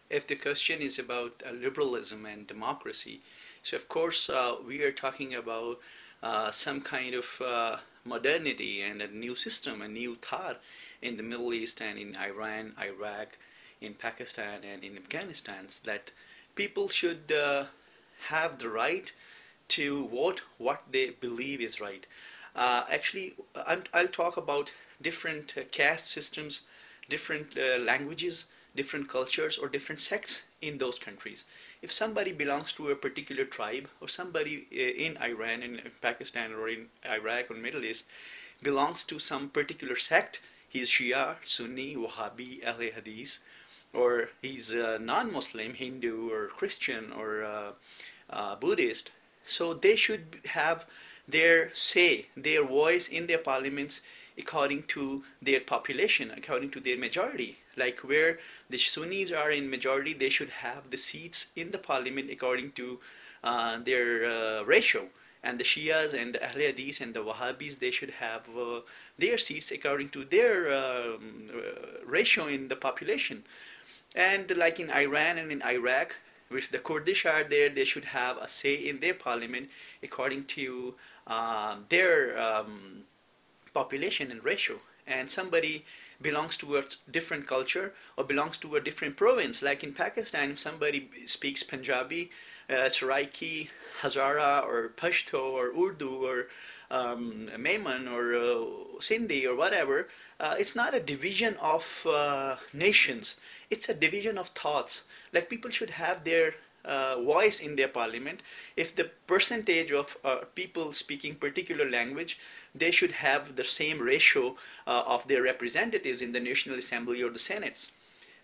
If the question is about liberalism and democracy, so of course we are talking about some kind of modernity and a new system, a new thought in the Middle East and in Iran, Iraq, in Pakistan and in Afghanistan, that people should have the right to vote what they believe is right. Actually, I'll talk about different caste systems, different languages, different cultures, or different sects in those countries. If somebody belongs to a particular tribe, or somebody in Iran, in Pakistan, or in Iraq, or Middle East, belongs to some particular sect, he's Shia, Sunni, Wahhabi, Ahl Hadith, or he's a non-Muslim, Hindu, or Christian, or Buddhist, so they should have their say, their voice in their parliaments according to their population, according to their majority. Like where the Sunnis are in majority, they should have the seats in the parliament according to their ratio. And the Shias and the Ahl Hadith and the Wahhabis, they should have their seats according to their ratio in the population. And like in Iran and in Iraq, which the Kurdish are there, they should have a say in their parliament according to their population and ratio. And somebody belongs to a different culture or belongs to a different province, like in Pakistan, if somebody speaks Punjabi, Saraiki, Hazara, or Pashto, or Urdu, or Maiman, or Sindhi, or whatever, it's not a division of nations. It's a division of thoughts. Like people should have their voice in their parliament. If the percentage of people speaking particular language, they should have the same ratio of their representatives in the National Assembly or the Senates.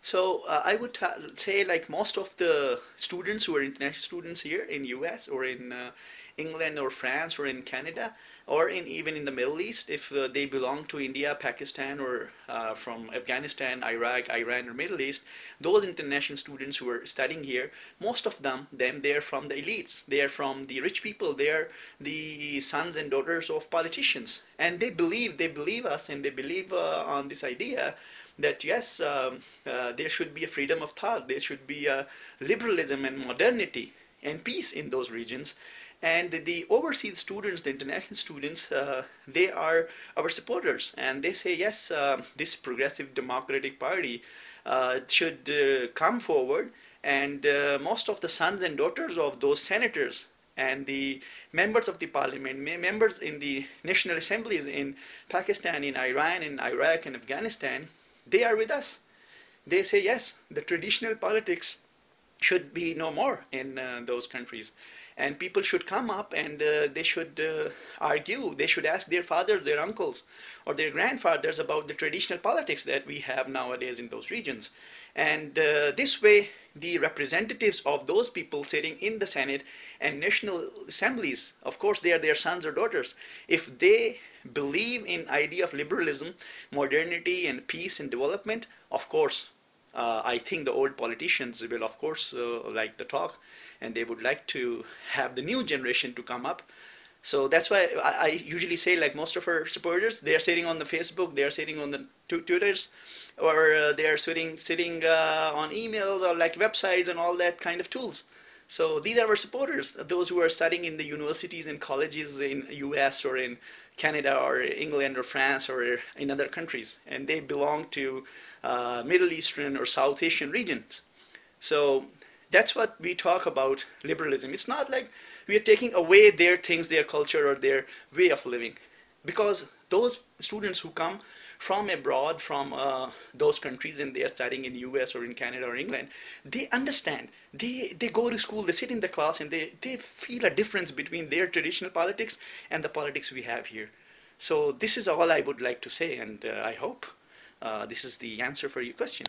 So I would say like most of the students who are international students here in US or in England or France or in Canada or in even in the Middle East, if they belong to India, Pakistan, or from Afghanistan, Iraq, Iran, or Middle East, those international students who are studying here, most of them they're from the elites, they are from the rich people, they are the sons and daughters of politicians, and they believe us, and they believe on this idea that yes, there should be a freedom of thought, there should be a liberalism and modernity and peace in those regions. And the overseas students, the international students, they are our supporters, and they say yes, this progressive democratic party should come forward, and most of the sons and daughters of those senators and the members of the parliament, members in the national assemblies in Pakistan, in Iran, in Iraq, and Afghanistan, they are with us. They say yes, the traditional politics should be no more in those countries. And people should come up and they should argue, they should ask their fathers, their uncles, or their grandfathers about the traditional politics that we have nowadays in those regions. And this way, the representatives of those people sitting in the Senate and national assemblies, of course, they are their sons or daughters. If they believe in idea of liberalism, modernity, and peace and development, of course, I think the old politicians will, of course, like the talk, and they would like to have the new generation to come up. So that's why I usually say, like most of our supporters, they are sitting on the Facebook, they are sitting on the Twitters, or they are sitting on emails or like websites and all that kind of tools. So these are our supporters, those who are studying in the universities and colleges in US or in Canada or England or France or in other countries, and they belong to Middle Eastern or South Asian regions. So that's what we talk about liberalism. It's not like we are taking away their things, their culture, or their way of living. Because those students who come from abroad, from those countries, and they are studying in US or in Canada or England, they understand. They go to school, they sit in the class, and they feel a difference between their traditional politics and the politics we have here. So this is all I would like to say, and I hope this is the answer for your question.